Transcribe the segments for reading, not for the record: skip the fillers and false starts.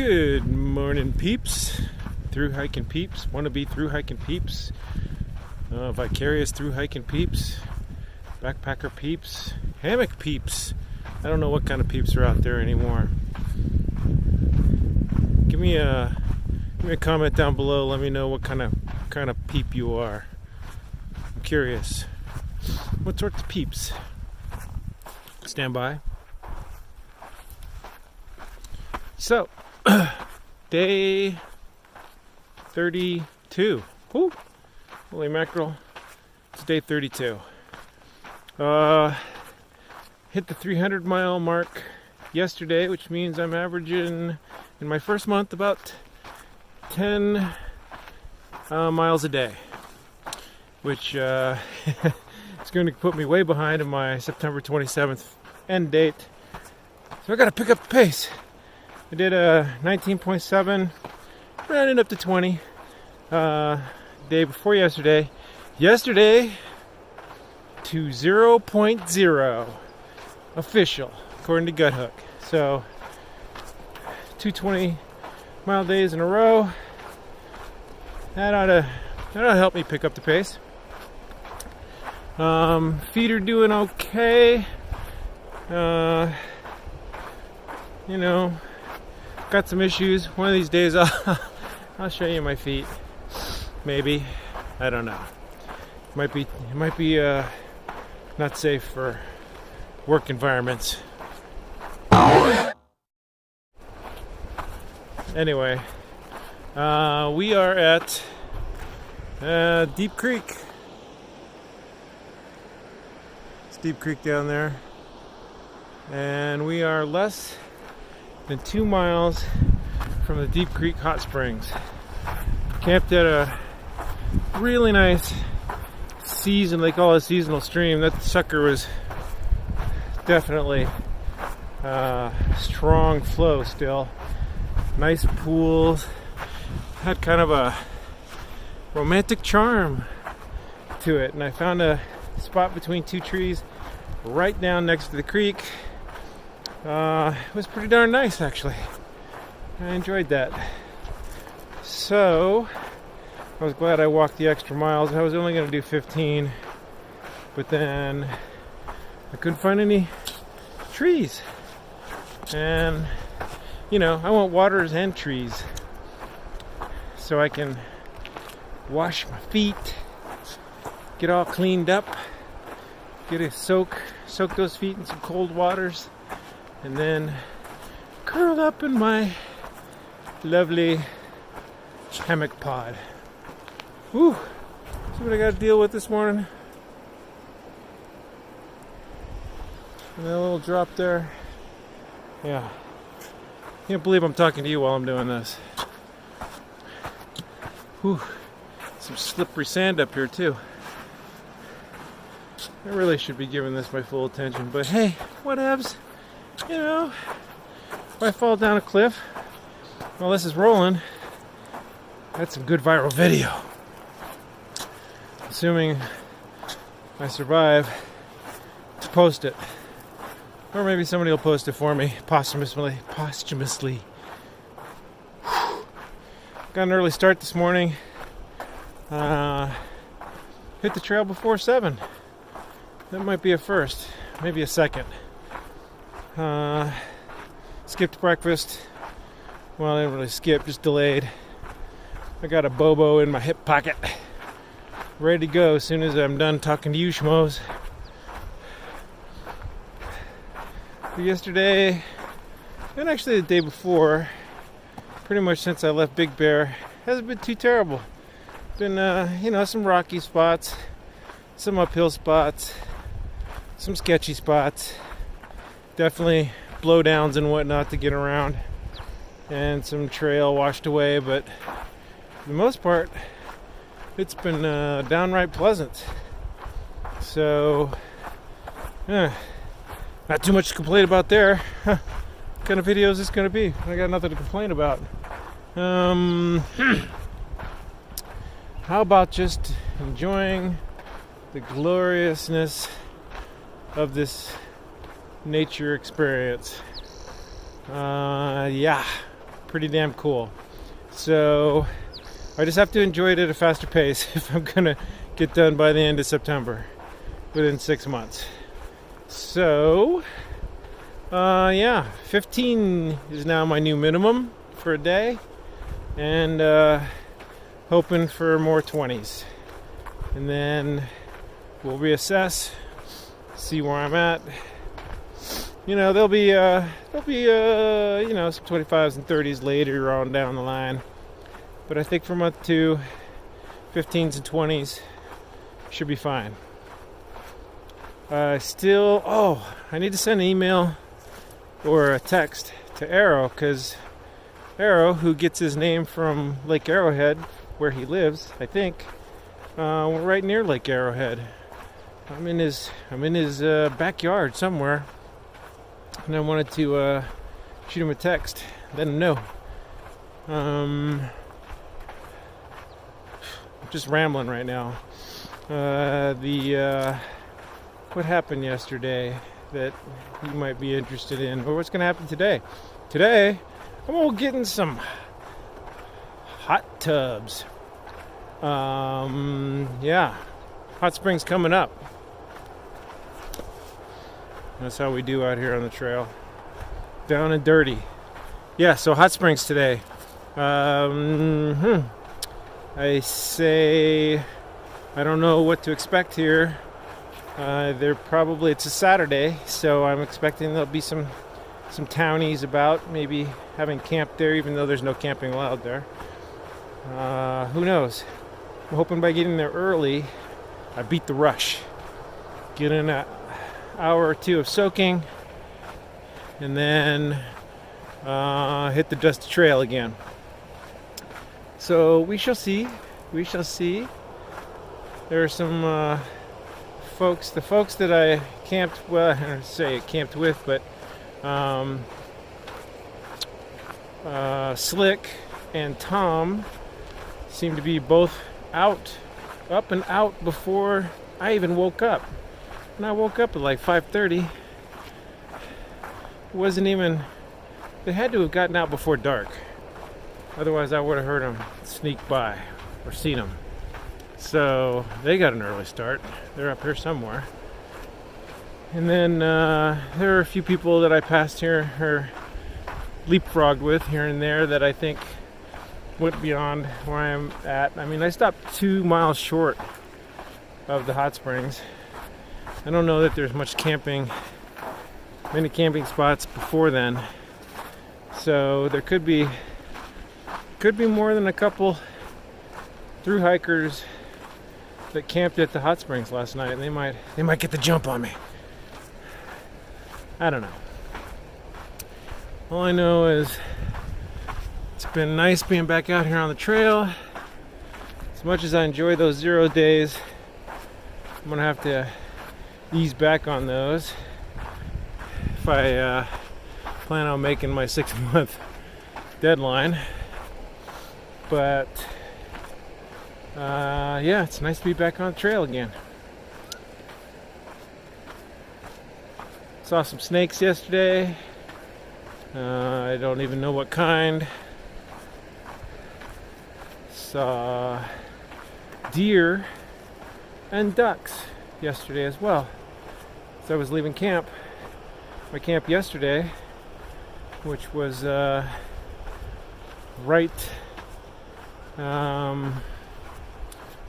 Good morning, peeps. Through hiking peeps, wannabe through hiking peeps, vicarious through hiking peeps, backpacker peeps, hammock peeps. I don't know what kind of peeps are out there anymore. Give me a comment down below. Let me know what kind of peep you are. I'm curious. What sorts of peeps? Stand by. So, day 32. Woo! Holy mackerel. It's day 32. Hit the 300 mile mark yesterday, which means I'm averaging in my first month about 10 miles a day, which is going to put me way behind in my September 27th end date. So I got to pick up the pace. I did a 19.7, rounding up to 20, day before yesterday. Yesterday to 0.0 official, according to Gut Hook. So, 220 mile days in a row. That ought to help me pick up the pace. Feet are doing okay. Got some issues. One of these days I'll show you my feet. Maybe. I don't know. It might be not safe for work environments. Anyway, we are at Deep Creek. It's Deep Creek down there. And we are less than 2 miles from the Deep Creek Hot Springs. Camped at a really nice they call it a seasonal stream. That sucker was definitely strong flow still. Nice pools. Had kind of a romantic charm to it. And I found a spot between two trees right down next to the creek. It was pretty darn nice, actually. I enjoyed that. So, I was glad I walked the extra miles. I was only going to do 15, but then I couldn't find any trees. And, I want waters and trees so I can wash my feet, get all cleaned up, soak those feet in some cold waters, and then curl up in my lovely hammock pod. Whew. See what I got to deal with this morning. And that little drop there. Yeah. Can't believe I'm talking to you while I'm doing this. Whew. Some slippery sand up here too. I really should be giving this my full attention, but hey, whatevs. If I fall down a cliff while this is rolling, that's some good viral video. Assuming I survive to post it. Or maybe somebody will post it for me posthumously. Got an early start this morning. Hit the trail before 7. That might be a first, maybe a second. Skipped breakfast. Well, I didn't really skip, just delayed. I got a bobo in my hip pocket, ready to go as soon as I'm done talking to you schmoes. Yesterday, and actually the day before, pretty much since I left Big Bear, hasn't been too terrible. Been, some rocky spots, some uphill spots, some sketchy spots, definitely blowdowns and whatnot to get around, and some trail washed away, but for the most part, it's been downright pleasant. So, not too much to complain about there. What kind of video is this going to be? I got nothing to complain about. How about just enjoying the gloriousness of this nature experience? pretty damn cool. So I just have to enjoy it at a faster pace if I'm gonna get done by the end of September, within 6 months. So yeah, 15 is now my new minimum for a day, and hoping for more 20s, and then we'll reassess, see where I'm at. You know, there'll be you know, some 25s and 30s later on down the line, but I think for month 2, 15s and 20s should be fine. I need to send an email or a text to Arrow, because Arrow, who gets his name from Lake Arrowhead, where he lives, I think, we're right near Lake Arrowhead. I'm in his backyard somewhere, and I wanted to shoot him a text, let him know. I'm just rambling right now. What happened yesterday that you might be interested in, or what's going to happen today? Today, I'm all getting some hot tubs. Yeah, hot springs coming up. That's how we do out here on the trail. Down and dirty. Yeah, so hot springs today. I say I don't know what to expect here. It's a Saturday, so I'm expecting there'll be some townies about, maybe having camped there, even though there's no camping allowed there. Who knows? I'm hoping by getting there early, I beat the rush. Get in an hour or two of soaking, and then hit the dusty trail again. So we shall see. We shall see. There are some the folks that I camped, well, I don't say camped with, but Slick and Tom seem to be both up and out before I even woke up. And I woke up at like 5:30. They had to have gotten out before dark. Otherwise I would have heard them sneak by or seen them. So they got an early start. They're up here somewhere. And then there are a few people that I passed here or leapfrogged with here and there that I think went beyond where I'm at. I mean, I stopped 2 miles short of the hot springs. I don't know that there's many camping spots before then. So there could be more than a couple through hikers that camped at the hot springs last night, and they might get the jump on me. I don't know. All I know is it's been nice being back out here on the trail. As much as I enjoy those 0 days, I'm gonna have to ease back on those if I plan on making my 6-month deadline. But yeah, it's nice to be back on the trail again. Saw some snakes yesterday. I don't even know what kind. Saw deer and ducks yesterday as well. So I was leaving my camp yesterday, which was right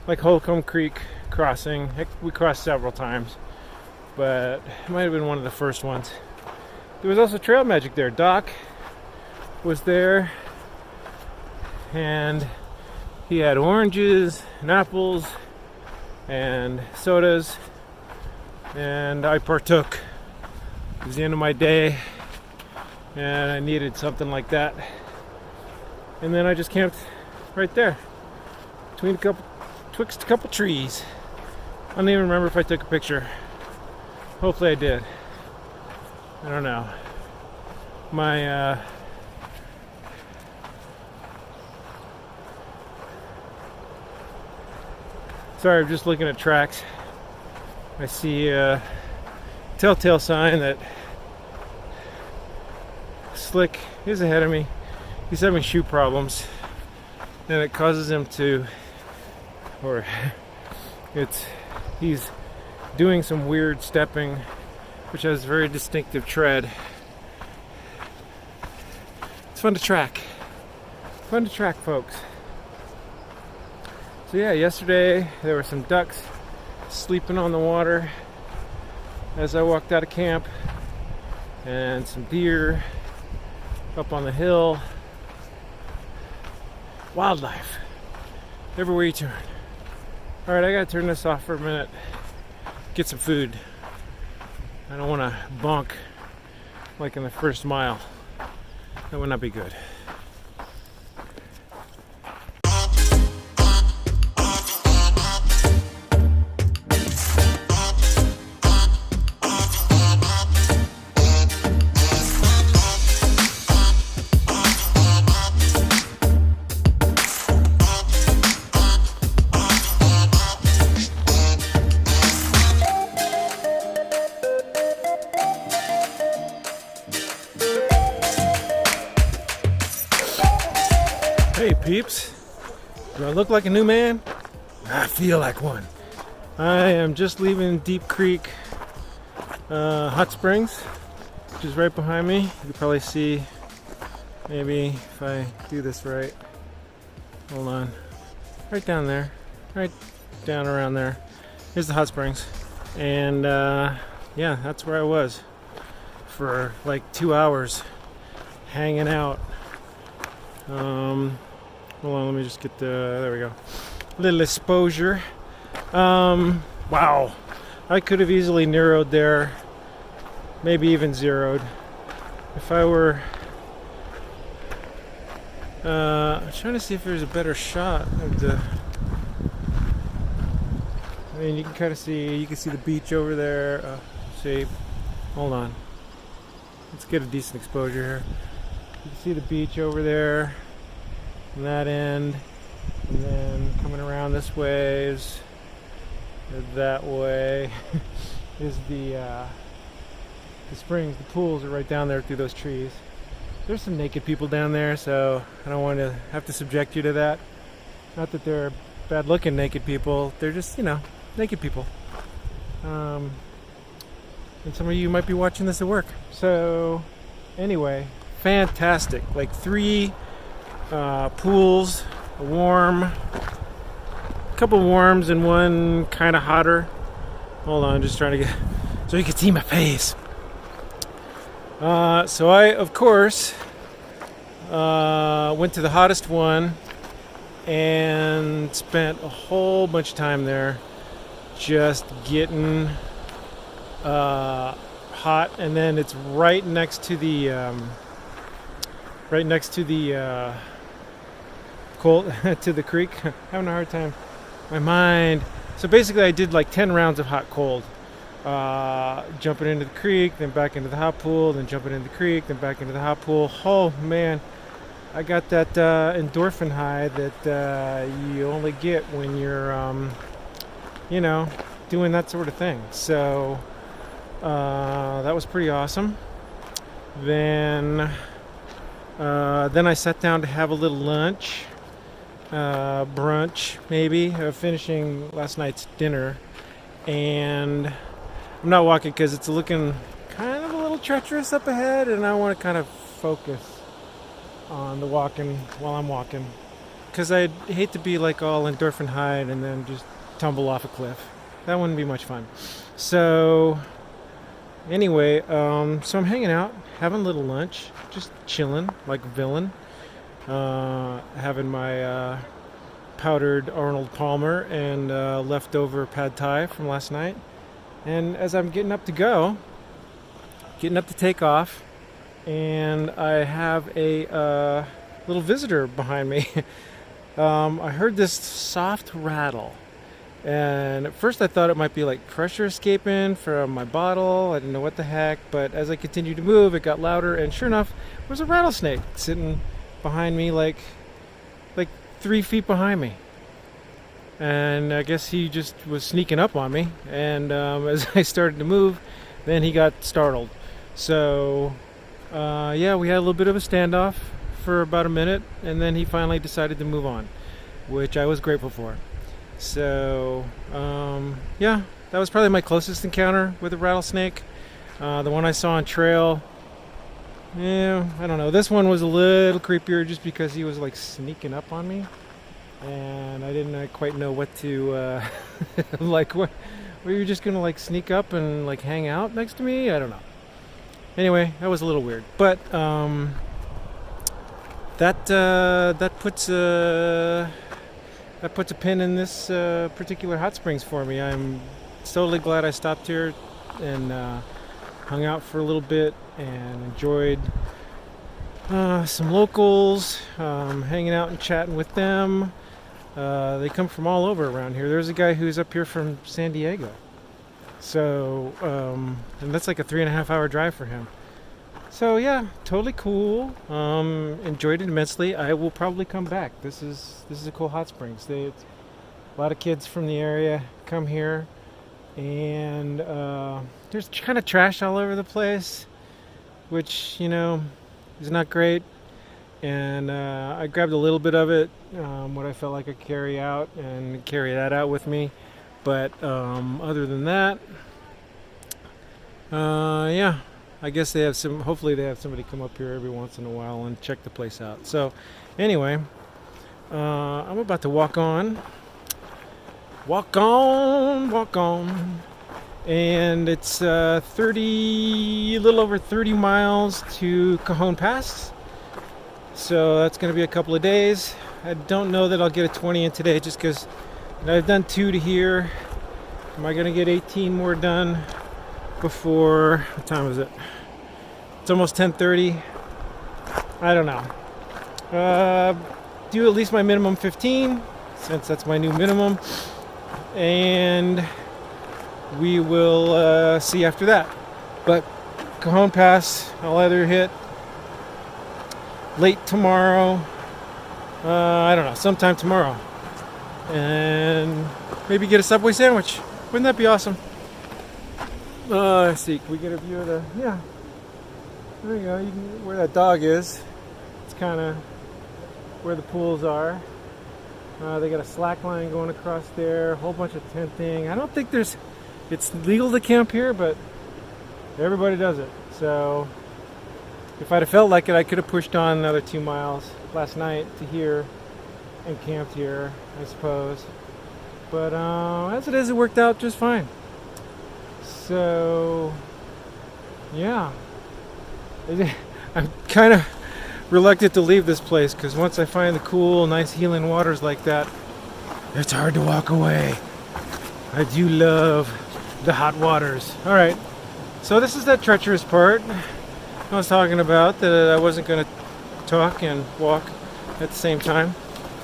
like Holcomb Creek crossing. We crossed several times, but it might have been one of the first ones. There was also trail magic there. Doc was there, and he had oranges and apples and sodas, and I partook. It was the end of my day, and I needed something like that. And then I just camped right there, twixt a couple trees. I don't even remember if I took a picture. Hopefully I did. I don't know. Sorry, I'm just looking at tracks. I see a telltale sign that Slick is ahead of me. he's having shoe problems, and it causes him to, or he's doing some weird stepping, which has very distinctive tread. It's fun to track. Fun to track, folks. So yeah, yesterday there were some ducks sleeping on the water as I walked out of camp, and some deer up on the hill. Wildlife everywhere you turn. Alright, I gotta turn this off for a minute, get some food. I don't want to bonk like in the first mile. That would not be good. Hey peeps, do I look like a new man? I feel like one. I am just leaving Deep Creek Hot Springs, which is right behind me. You can probably see, maybe if I do this right. Hold on. Right down there. Right down around there. Here's the hot springs. And yeah, that's where I was for like 2 hours hanging out. Hold on, let me just get there we go. Little exposure. Wow. I could have easily narrowed there, maybe even zeroed. If I were I'm trying to see if there's a better shot of the, I mean, you can kind of see, you can see the beach over there. See, hold on. Let's get a decent exposure here. You can see the beach over there on that end, and then coming around this way is that way is the springs. The pools are right down there through those trees. There's some naked people down there, so I don't want to have to subject you to that. Not that they're bad looking naked people, they're just, you know, naked people. And some of you might be watching this at work. So anyway, fantastic. Like 3 pools, a couple warms and one kind of hotter. Hold on, just trying to get so you can see my face. So I, of course, went to the hottest one and spent a whole bunch of time there just getting hot. And then it's right next to the cold to the creek. Having a hard time. My mind. So basically, I did like 10 rounds of hot cold. Jumping into the creek, then back into the hot pool, then jumping into the creek, then back into the hot pool. Oh man, I got that endorphin high that you only get when you're, you know, doing that sort of thing. So that was pretty awesome. Then I sat down to have a little lunch, brunch maybe, finishing last night's dinner, and I'm not walking because it's looking kind of a little treacherous up ahead, and I want to kind of focus on the walking while I'm walking, because I'd hate to be like all endorphin high and then just tumble off a cliff. That wouldn't be much fun. So anyway, so I'm hanging out, having a little lunch, just chilling like a villain, having my powdered Arnold Palmer and leftover pad thai from last night. And as I'm getting up to take off, and I have a little visitor behind me. I heard this soft rattle, and at first I thought it might be like pressure escaping from my bottle. I didn't know what the heck, but as I continued to move, it got louder, and sure enough, there was a rattlesnake sitting behind me, like 3 feet behind me. And I guess he just was sneaking up on me, and as I started to move, then he got startled. So yeah, we had a little bit of a standoff for about a minute, and then he finally decided to move on, which I was grateful for. So yeah, that was probably my closest encounter with a rattlesnake. The one I saw on trail, yeah, I don't know. This one was a little creepier just because he was like sneaking up on me, and I didn't quite know what to like. What were you just gonna like sneak up and like hang out next to me? I don't know. Anyway, that was a little weird, but that puts a pin in this particular hot springs for me. I'm totally glad I stopped here and hung out for a little bit and enjoyed some locals, hanging out and chatting with them. They come from all over around here. There's a guy who's up here from San Diego. So, and that's like a 3.5 hour drive for him. So yeah, totally cool. Enjoyed it immensely. I will probably come back. This is a cool hot springs. A lot of kids from the area come here, and there's kind of trash all over the place, which, you know, is not great. And I grabbed a little bit of it, what I felt like I could carry out, and carry that out with me. But other than that, yeah, I guess they have hopefully they have somebody come up here every once in a while and check the place out. So anyway, I'm about to walk on, and it's a little over 30 miles to Cajon Pass. So that's going to be a couple of days. I don't know that I'll get a 20 in today, just because I've done 2 to here. Am I going to get 18 more done before, what time is it? It's almost 10:30. I don't know. Do at least my minimum 15, since that's my new minimum. And we will see after that. But Cajon Pass, I'll either hit late tomorrow, I don't know, sometime tomorrow, and maybe get a Subway sandwich. Wouldn't that be awesome? Let's see, can we get a view of the, yeah, there you go, where that dog is. It's kind of where the pools are. They got a slack line going across there, a whole bunch of tenting. I don't think it's legal to camp here, but everybody does it. So if I'd have felt like it, I could have pushed on another 2 miles last night to here and camped here, I suppose. But as it is, it worked out just fine. So yeah, I'm kind of reluctant to leave this place, because once I find the cool, nice healing waters like that, it's hard to walk away. I do love the hot waters. All right, so this is that treacherous part I was talking about, that I wasn't going to talk and walk at the same time.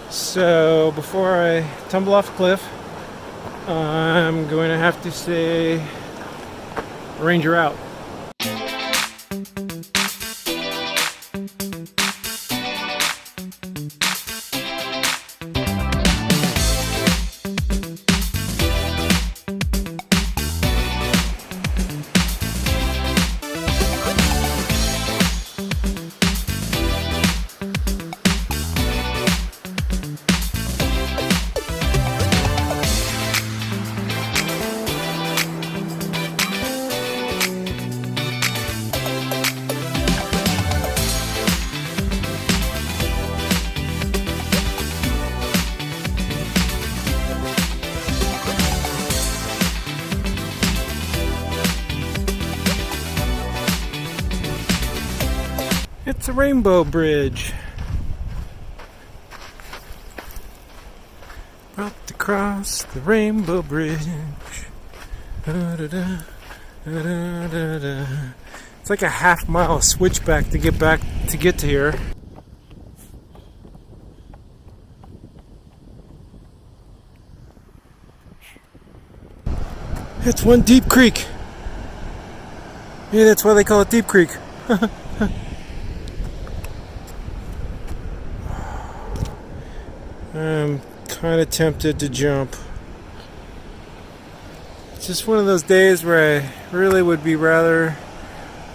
So before I tumble off the cliff, I'm going to have to say, Ranger out. It's a rainbow bridge. About to cross the rainbow bridge. Da-da-da, da-da-da-da. It's like a half-mile switchback to get to here. It's one deep creek. Yeah, that's why they call it Deep Creek. I'm kind of tempted to jump. It's just one of those days where I really would be rather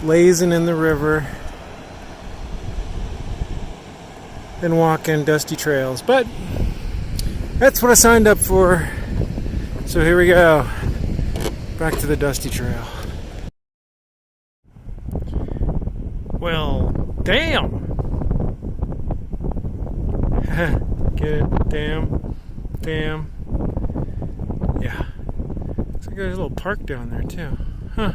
lazing in the river than walking dusty trails. But that's what I signed up for. So here we go. Back to the dusty trail. Well, damn! Get it? Damn. Damn. Yeah. Looks like there's a little park down there too. Huh.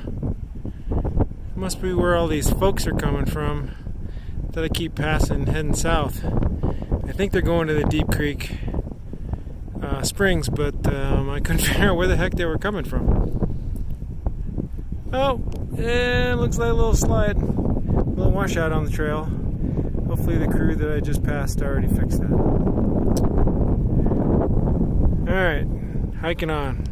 Must be where all these folks are coming from that I keep passing heading south. I think they're going to the Deep Creek Springs, but I couldn't figure out where the heck they were coming from. Oh, yeah, looks like a little slide. A little washout on the trail. Hopefully the crew that I just passed already fixed that. Alright, hiking on.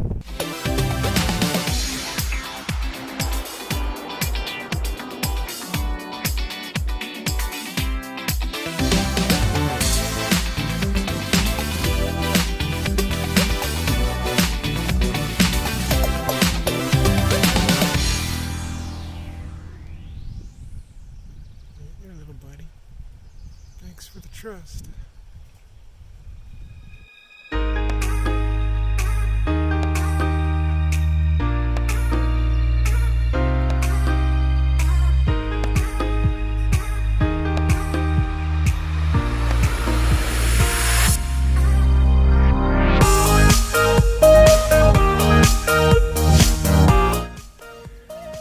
Thanks for the trust.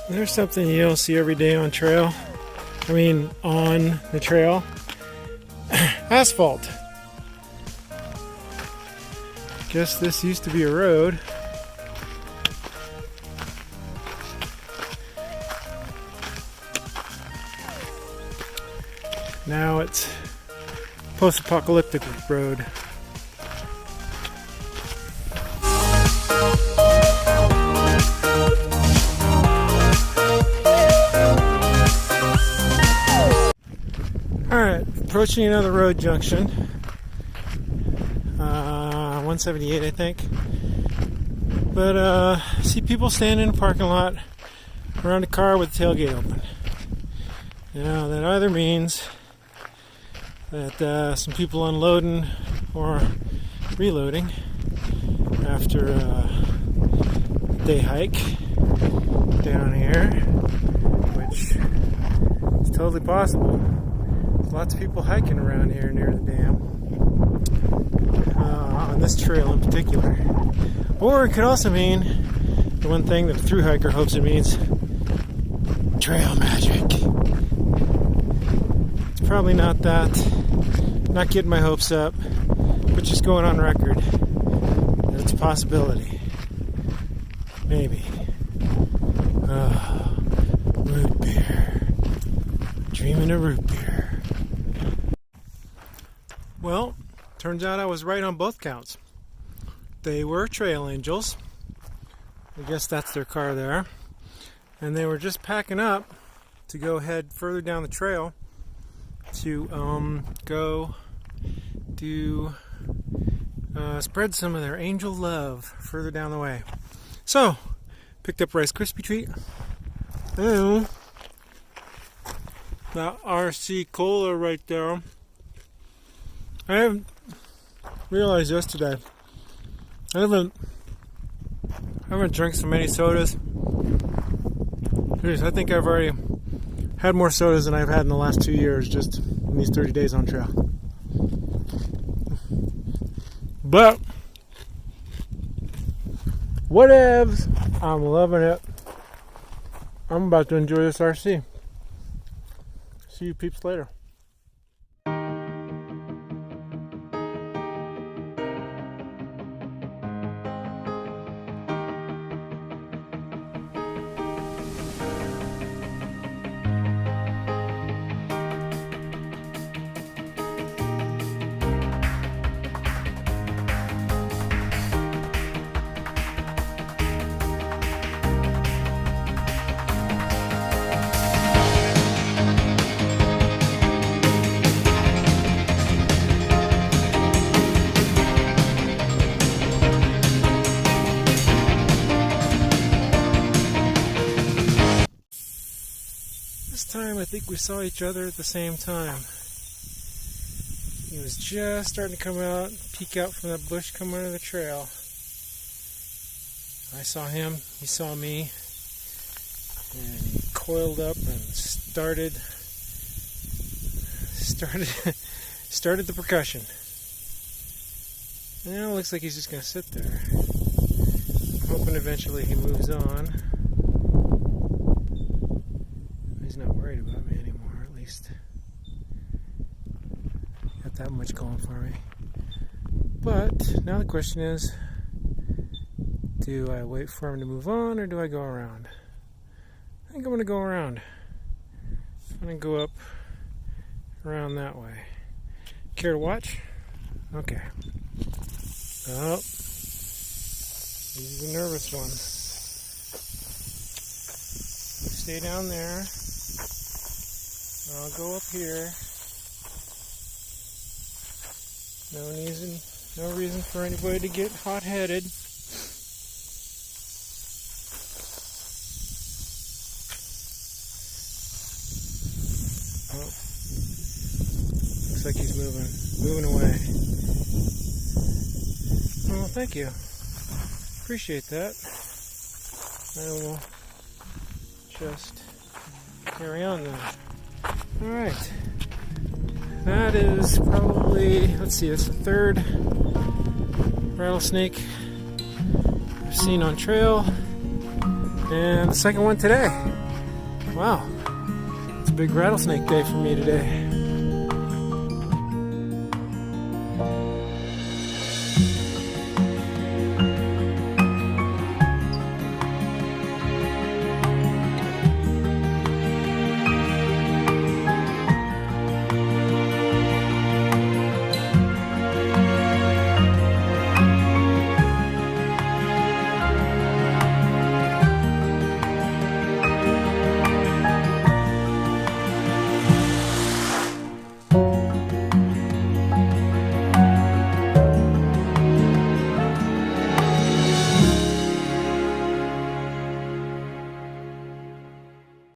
There's something you don't see every day on trail. On the trail. Asphalt. Guess this used to be a road. Now it's post-apocalyptic road. Alright, approaching another road junction. 178, I think. But I see people standing in the parking lot around a car with the tailgate open. Now that either means that some people unloading or reloading after a day hike down here, which is totally possible. There's lots of people hiking around here near the dam, on this trail in particular. Or it could also mean the one thing that the thru hiker hopes it means: trail magic. It's probably not that. Not getting my hopes up, but just going on record that it's a possibility. Maybe. Root beer. Dreaming of root beer. Well, turns out I was right on both counts. They were trail angels. I guess that's their car there. And they were just packing up to go head further down the trail to go to spread some of their angel love further down the way. So, picked up a Rice Krispie treat. And that RC Cola right there. I realized yesterday I haven't drank so many sodas. I think I've already had more sodas than I've had in the last 2 years just in these 30 days on trail. But whatevs, I'm loving it. I'm about to enjoy this RC. See you peeps later. This time I think we saw each other at the same time. He was just starting to come out, peek out from that bush, come under the trail. I saw him, he saw me, and he coiled up and started the percussion. Now it looks like he's just going to sit there. I'm hoping eventually he moves on. He's not worried about me anymore, at least. Got that much going for me. But now the question is, do I wait for him to move on or do I go around? I think I'm going to go around. I'm going to go up around that way. Care to watch? Okay. Oh, he's the nervous one. Stay down there. I'll go up here. No reason for anybody to get hot-headed. Oh, looks like he's moving away. Well, thank you. Appreciate that. I will just carry on then. Alright. That is probably, let's see, it's the third rattlesnake I've seen on trail. And the second one today. Wow. It's a big rattlesnake day for me today.